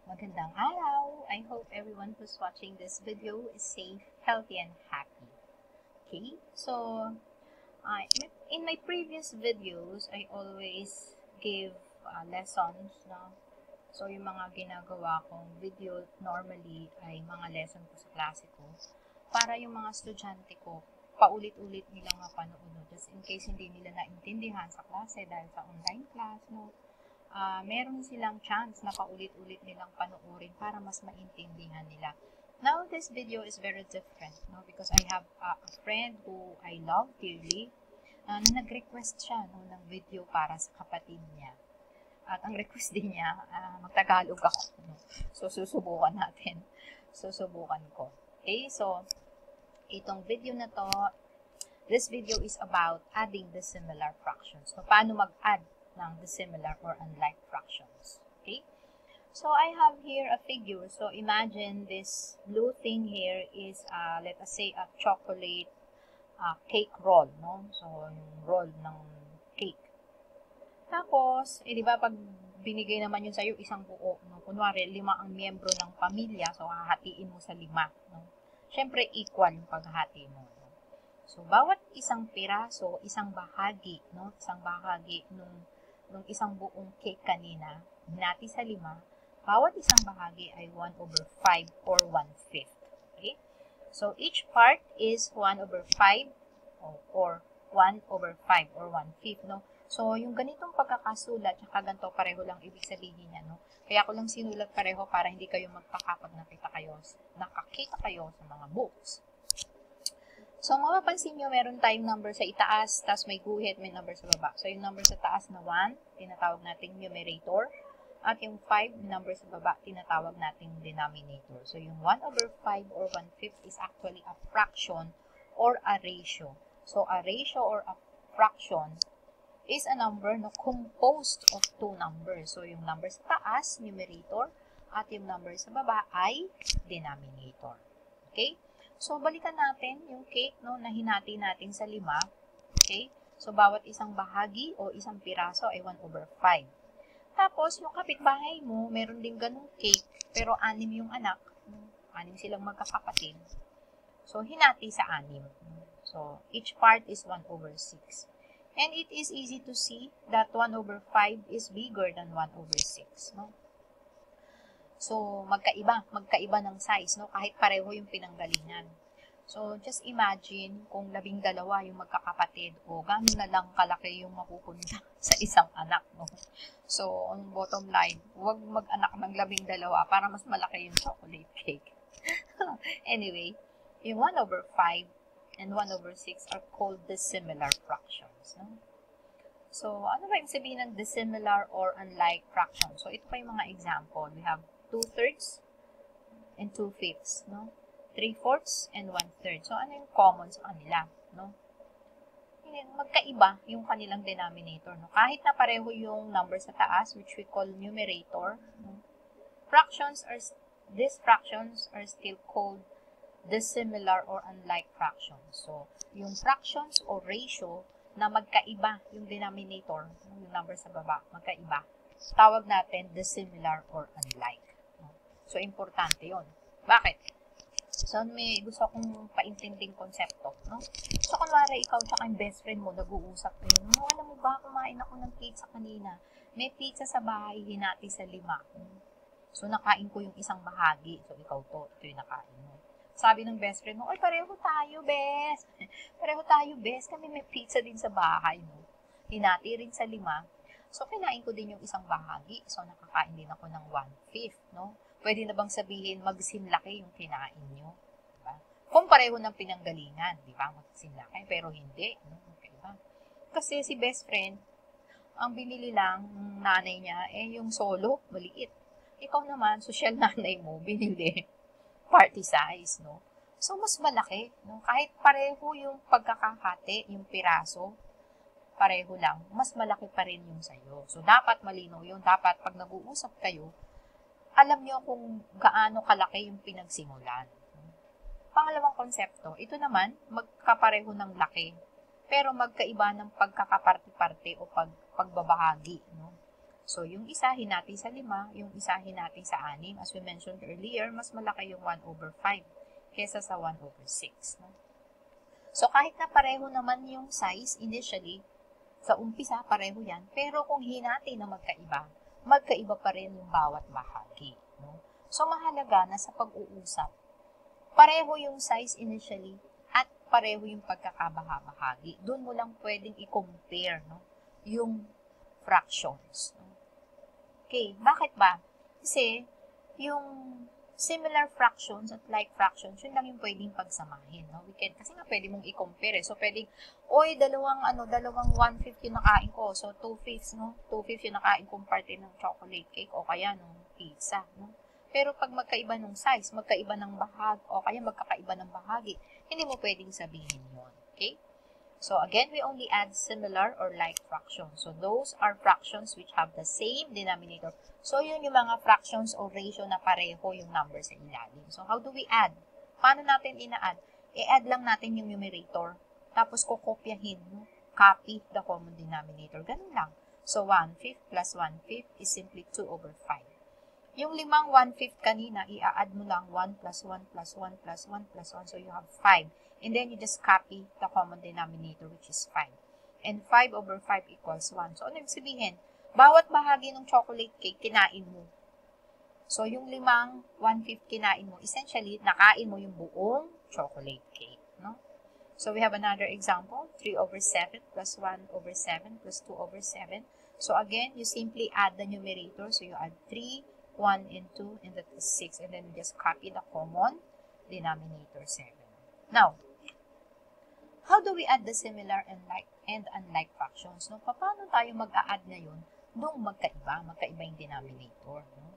Magandang araw! I hope everyone who's watching this video is safe, healthy, and happy. Okay, so in my previous videos, I always give lessons, no? So, yung mga ginagawa kong video normally ay mga lesson ko sa klase ko para yung mga estudyante ko paulit-ulit nilang mapanood, no? Just in case hindi nila naintindihan sa klase dahil sa online class, no? Meron silang chance na paulit-ulit nilang panoorin para mas maintindihan nila. Now, this video is very different, no? Because I have a friend who I love dearly na nag-request siya, no, ng video para sa kapatid niya. At ang request din niya, magtagalog ako. No? So, susubukan natin. Susubukan ko. Okay, so, itong video na to, this video is about adding the similar fractions. So, paano mag-add ng dissimilar or unlike fractions. Okay? So, I have here a figure. So, imagine this blue thing here is, let us say, a chocolate cake roll, no? So, yung roll ng cake. Tapos, di ba, pag binigay naman yun sa'yo, isang buo, no? Kunwari, 5 ang miyembro ng pamilya, so, hahatiin mo sa 5, no? Siyempre, equal yung paghahati mo, no? So, bawat isang piraso, isang bahagi, no? Isang bahagi nung isang buong cake kanina, hinati sa 5, bawat isang bahagi ay 1/5 or 1/5. Okay? So, each part is 1/5 or 1/5 or 1/5, no? So, yung ganitong pagkakasulat, tsaka ganito, pareho lang ibig sabihin niya, no? Kaya ako lang sinulat pareho para hindi kayo magtaka pag nakakita kayo sa mga books. So, mapapansin nyo, meron tayong number sa itaas, tapos may guhit, may number sa baba. So, yung number sa taas na 1, tinatawag nating numerator. At yung 5, number sa baba, tinatawag nating denominator. So, yung 1/5 or 1/5 is actually a fraction or a ratio. So, a ratio or a fraction is a number na composed of 2 numbers. So, yung number sa taas, numerator, at yung number sa baba ay denominator. Okay? So, balikan natin yung cake, no, na hinati natin sa 5. Okay? So, bawat isang bahagi o isang piraso ay 1/5. Tapos, yung kapitbahay mo, meron din ganung cake, pero 6 yung anak. 6 silang magkakapatid. So, hinati sa 6. So, each part is 1/6. And it is easy to see that 1/5 is bigger than 1/6, no? So, magkaiba ng size, no? Kahit pareho yung pinanggalingan. So, just imagine kung 12 yung magkakapatid o gano'n na lang kalaki yung mapupunta sa isang anak, no? So, on bottom line, huwag mag-anak ng 12 para mas malaki yung chocolate cake. Anyway, yung 1/5 and 1/6 are called dissimilar fractions, no? So, ano ba yung sabihin ng dissimilar or unlike fractions? So, ito pa yung mga example. We have 2/3 and 2/5, no? 3/4 and 1/3. So, ano yung common sa kanila, no? Magkaiba yung kanilang denominator, no? Kahit na pareho yung number sa taas, which we call numerator, no? These fractions are still called dissimilar or unlike fractions. So, yung fractions or ratio na magkaiba yung denominator, yung number sa baba, magkaiba, tawag natin dissimilar or unlike. So, importante yon. Bakit? So, may gusto akong paintinding konsepto, no? So, kunwari, ikaw tsaka yung best friend mo, nag-uusap kayo, no, alam mo ba, kumain ako ng pizza kanina. May pizza sa bahay, hinati sa 5. So, nakain ko yung isang bahagi. So, ikaw to, ito yung nakain mo. Sabi ng best friend mo, ay, pareho tayo, best. Pareho tayo, best. Kami may pizza din sa bahay, no? Hinati rin sa 5. So, kinain ko din yung isang bahagi. So, nakakain din ako ng 1/5, no? Pwede na bang sabihin, magsinlaki yung kinain nyo? Diba? Kung pareho ng pinanggalingan, di ba? Magsinlaki, pero hindi. No? Okay, diba? Kasi si best friend, ang binili lang ng nanay niya, yung solo, maliit. Ikaw naman, social nanay mo, binili party size, no? So, mas malaki, no? Kahit pareho yung pagkakahati, yung piraso, pareho lang, mas malaki pa rin yung sayo. So, dapat malinaw yun. Dapat, pag nag-uusap kayo, alam nyo kung gaano kalaki yung pinagsimulan. Pangalawang konsepto, ito naman, magkapareho ng laki, pero magkaiba ng pagkakaparte-parte o pagbabahagi. No? So, yung isa hinati sa 5, yung isa hinati sa 6. As we mentioned earlier, mas malaki yung 1/5 kesa sa 1/6. No? So, kahit na pareho naman yung size initially, sa umpisa pareho yan, pero kung hinati na magkaiba pa rin yung bawat bahagi. No? So, mahalaga na sa pag-uusap, pareho yung size initially at pareho yung pagkakabaha-bahagi. Doon mo lang pwedeng i-compare, no? Yung fractions. No? Okay, bakit ba? Kasi yung similar fractions at like fractions, yun lang yung pwedeng pagsamahin. No? Kasi nga pwede mong i-compare. So, pwedeng, dalawang 1/5 yung nakain ko. So, 2/5, no? 2/5 yung nakain kong parte ng chocolate cake o kaya ng pizza. No? Pero pag magkaiba ng size, magkaiba ng bahagi, o kaya magkakaiba ng bahagi, hindi mo pwedeng sabihin yun. Okay? So, again, we only add similar or like fractions. So, those are fractions which have the same denominator. So, yun yung mga fractions o ratio na pareho yung number sa ilalim. So, how do we add? Paano natin ina-add? I-add lang natin yung numerator. Tapos, kukopyahin. Copy the common denominator. Ganun lang. So, 1/5 plus 1/5 is simply 2/5. Yung 5 1/5 kanina, i-add mo lang 1 plus 1 plus 1 plus 1 plus 1. So, you have 5. And then, you just copy the common denominator, which is 5. And 5/5 equals 1. So, ano yung sabihin? Bawat bahagi ng chocolate cake, kinain mo. So, yung 5 1/5 kinain mo, essentially, nakain mo yung buong chocolate cake. No? So, we have another example. 3/7 plus 1/7 plus 2/7. So, again, you simply add the numerator. So, you add 3, 1, and 2, and that is 6. And then, you just copy the common denominator, 7. Now, how do we add the similar and unlike fractions? No? Paano tayo mag-a-add ngayon nung magkaiba yung denominator? No?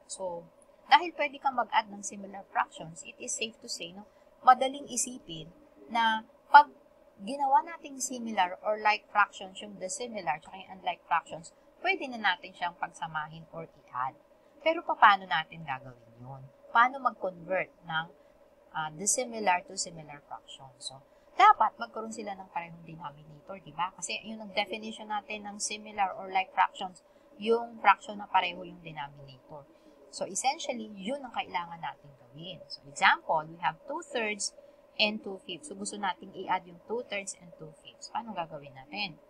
So, dahil pwede kang mag-add ng similar fractions, it is safe to say, no, madaling isipin na pag ginawa nating similar or like fractions, yung the similar at yung unlike fractions, pwede na natin siyang pagsamahin or i-add. Pero paano natin gagawin yun? Paano mag-convert ng the similar to similar fraction? So, dapat magkaroon sila ng parehong denominator, di ba? Kasi yun ang definition natin ng similar or like fractions, yung fraction na pareho yung denominator. So, essentially, yun ang kailangan natin gawin. So, example, we have 2/3 and 2/5. So, gusto natin i-add yung 2/3 and 2/5. Paano gagawin natin?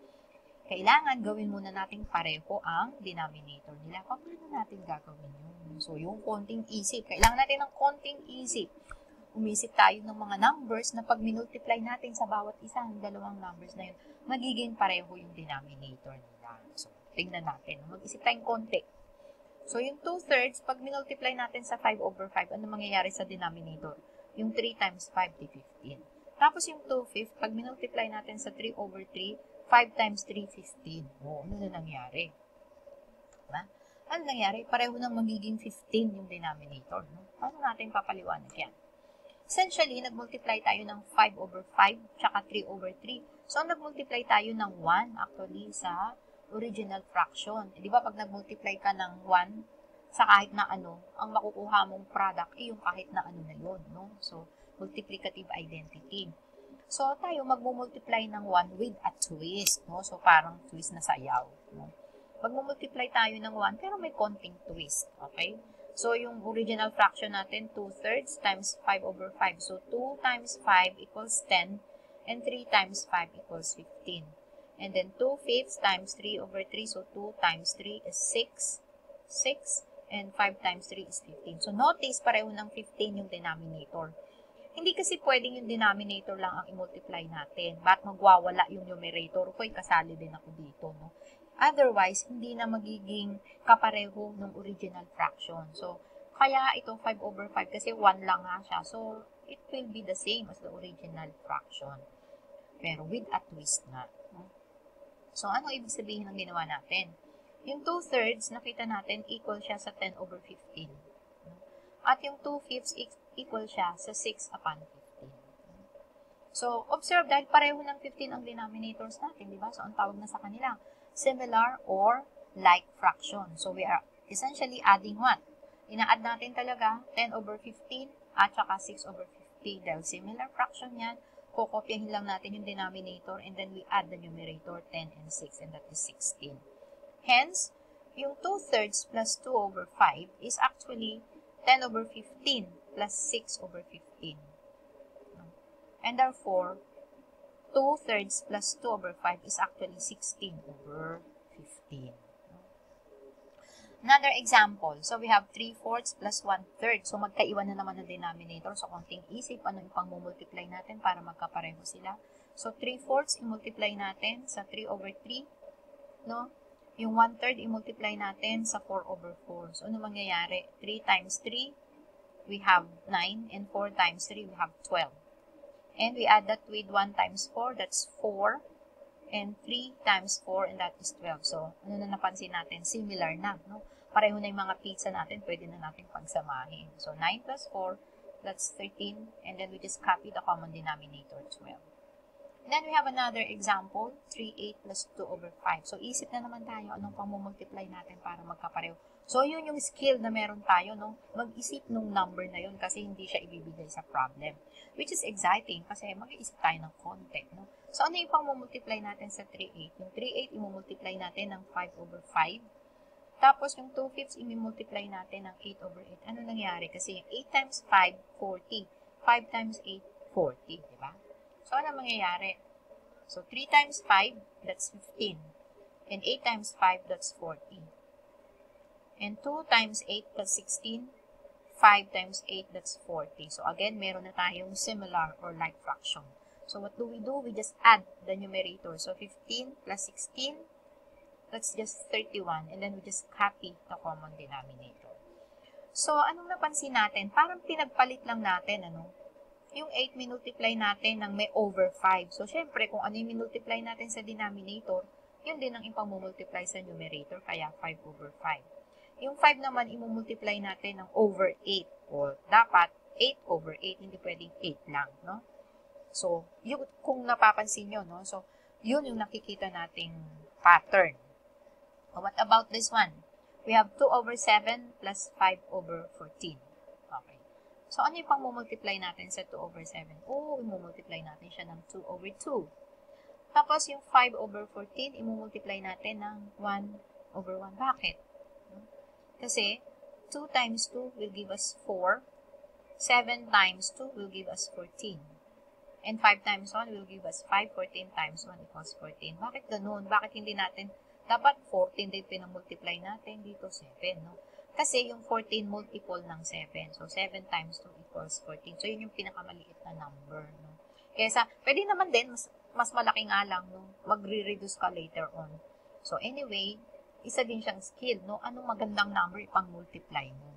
Kailangan gawin muna natin pareho ang denominator nila. Paano natin gagawin yun? So, yung konting isip. Kailangan natin ng konting isip. Umisip tayo ng mga numbers na pag minultiply natin sa bawat isa ng dalawang numbers na yun, magiging pareho yung denominator nila. So, tingnan natin. Mag-isip tayong konti. So, yung 2/3, pag minultiply natin sa 5/5, ano mangyayari sa denominator? Yung 3 times 5, di 15. Tapos yung 2/5, pag minultiply natin sa 3/3, 5 times 3, 15. O, ano na nangyari? Diba? Ano nangyari? Pareho nang magiging 15 yung denominator. No? Paano natin papaliwanag yan? Essentially, nag-multiply tayo ng 5/5 tsaka 3/3. So, nag-multiply tayo ng 1 actually sa original fraction. Di ba pag nag-multiply ka ng 1 sa kahit na ano, ang makukuha mong product ay yung kahit na ano na yun. No? So, multiplicative identity. So, tayo mag-multiply ng 1 with a twist. No? So, parang twist na sayaw. No? Mag-multiply tayo ng 1 pero may konting twist. Okay? So, yung original fraction natin, 2/3 times 5/5. So, 2 times 5 equals 10, and 3 times 5 equals 15. And then, 2/5 times 3/3. So, 2 times 3 is 6. 6. And 5 times 3 is 15. So, notice, pareho ng 15 yung denominator. Hindi kasi pwedeng yung denominator lang ang i-multiply natin. Ba't magwawala yung numerator? Koy, kasali din ako dito, no? Otherwise, hindi na magiging kapareho ng original fraction. So, kaya ito 5/5 kasi 1 lang nga siya. So, it will be the same as the original fraction. Pero with a twist na. No? So, ano ibig sabihin ng ginawa natin? Yung 2/3, nakita natin, equal siya sa 10/15. No? At yung 2/5 equal siya sa 6/15. So, observe, dahil pareho ng 15 ang denominators natin, di ba? So, ang tawag na sa kanila, similar or like fraction. So, we are essentially adding what? Ina-add natin talaga 10/15 at saka 6/50. Dahil similar fraction yan, kukopyahin lang natin yung denominator and then we add the numerator 10 and 6 and that is 16. Hence, yung 2/3 plus 2 over 5 is actually 10 over 15 plus 6 over 15. And therefore, 2/3 plus 2 over 5 is actually 16 over 15. Another example, so we have 3/4 plus 1/3. So magkaiwan na naman ang denominator. So konting isip, ano yung pang-multiply natin para magkapareho sila. So 3/4 i-multiply natin sa 3 over 3. No? Yung 1/3 i-multiply natin sa 4 over 4. So ano mangyayari? 3 times 3, we have 9. And 4 times 3, we have 12. And we add that with 1 times 4, that's 4. And 3 times 4, and that is 12. So, ano na napansin natin? Similar na, no? Pareho na yung mga pizza natin, pwede na natin pagsamahin. So, 9 plus 4, that's 13. And then we just copy the common denominator, 12. And then we have another example, 3/8 plus 2 over 5. So, isip na naman tayo anong pang-multiply natin para magkapareho. So, yun yung skill na meron tayo, no? Mag-isip nung number na yun kasi hindi siya ibibigay sa problem. Which is exciting kasi mag-iisip tayo ng konti, no? So, ano yung pang-multiply natin sa 3/8? Yung 3/8, i-multiply natin ng 5 over 5. Tapos, yung 2/5 i-multiply natin ng 8 over 8. Ano nangyari? Kasi yung 8 times 5, 40. 5 times 8, 40. Diba? So, ano mangyayari? So, 3 times 5, that's 15. And 8 times 5, that's 40. And 2 times 8 plus 16, 5 times 8, that's 40. So, again, meron na tayong similar or like fraction. So, what do? We just add the numerator. So, 15 plus 16, that's just 31. And then, we just copy the common denominator. So, anong napansin natin? Parang pinagpalit lang natin, ano? Yung 8 minultiply natin ng may over 5. So, syempre, kung ano yung minultiply natin sa denominator, yun din ang ipamumultiply sa numerator, kaya 5 over 5. Yung 5 naman, imumultiply natin ng over 8. O, dapat 8 over 8, hindi pwedeng 8 lang, no? So, yun, kung napapansin nyo, no? So, yun yung nakikita nating pattern. What about this one? We have 2 over 7 plus 5 over 14. Okay. So, ano yung pang-multiply natin sa 2 over 7? Oh, imumultiply natin siya ng 2 over 2. Tapos, yung 5 over 14, imumultiply natin ng 1 over 1. Bakit? Kasi, 2 times 2 will give us 4. 7 times 2 will give us 14. And 5 times 1 will give us 5. 14 times 1 equals 14. Bakit ganun? Bakit hindi natin, dapat 14 din pinamultiply natin, dito 7, no? Kasi yung 14 multiple ng 7. So, 7 times 2 equals 14. So, yun yung pinakamaliit na number, no? Kaya pwede naman din, mas malaki nga lang, no? Magre-reduce ka later on. So, anyway, isa din siyang skill, no? Anong magandang number ipang-multiply mo?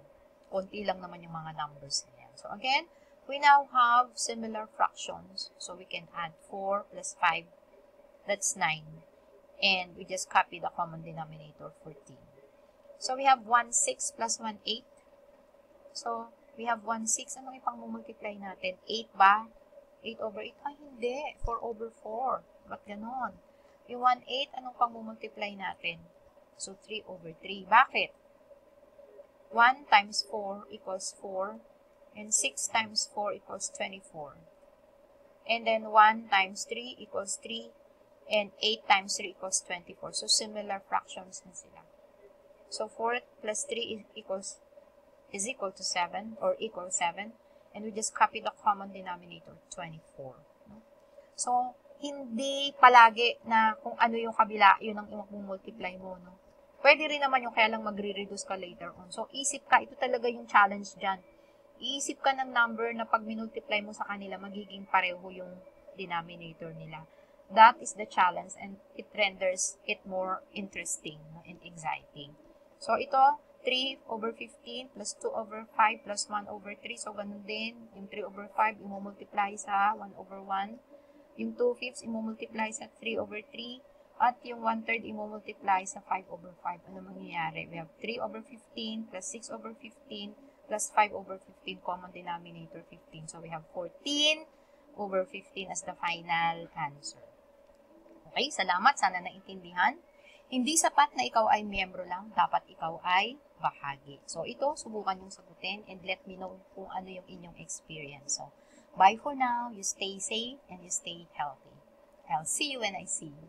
Konti lang naman yung mga numbers na yan. So, again, we now have similar fractions. So, we can add 4 plus 5. That's 9. And we just copy the common denominator, 14. So, we have 1/6 plus 1/8. So, we have 1/6. Anong ipang-multiply natin? 8 ba? 8 over 8? Ay, hindi. 4 over 4. Ba't ganon? Yung 1/8, anong pang-multiply natin? So, 3 over 3. Bakit? 1 times 4 equals 4. And 6 times 4 equals 24. And then 1 times 3 equals 3. And 8 times 3 equals 24. So, similar fractions na sila. So, 4 plus 3 is equal to 7 or equals 7. And we just copy the common denominator, 24. So, hindi palagi na kung ano yung kabila, yun ang i-multiply mo, no? Pwede rin naman yung kaya lang magre-reduce ka later on. So, isip ka, ito talaga yung challenge dyan. Iisip ka ng number na pag minultiply mo sa kanila, magiging pareho yung denominator nila. That is the challenge and it renders it more interesting and exciting. So, ito, 3 over 15 plus 2 over 5 plus 1 over 3. So, ganun din. Yung 3 over 5, imumultiply sa 1 over 1. Yung 2/5, imumultiply sa 3 over 3. At yung 1/3, imumultiply sa 5 over 5. Ano mangyayari? We have 3 over 15 plus 6 over 15 plus 5 over 15, common denominator 15. So, we have 14 over 15 as the final answer. Okay, salamat. Sana naintindihan. Hindi sapat na ikaw ay miyembro lang, dapat ikaw ay bahagi. So, ito, subukan yung sagutin and let me know kung ano yung inyong experience. So, bye for now. You stay safe and you stay healthy. I'll see you when I see you.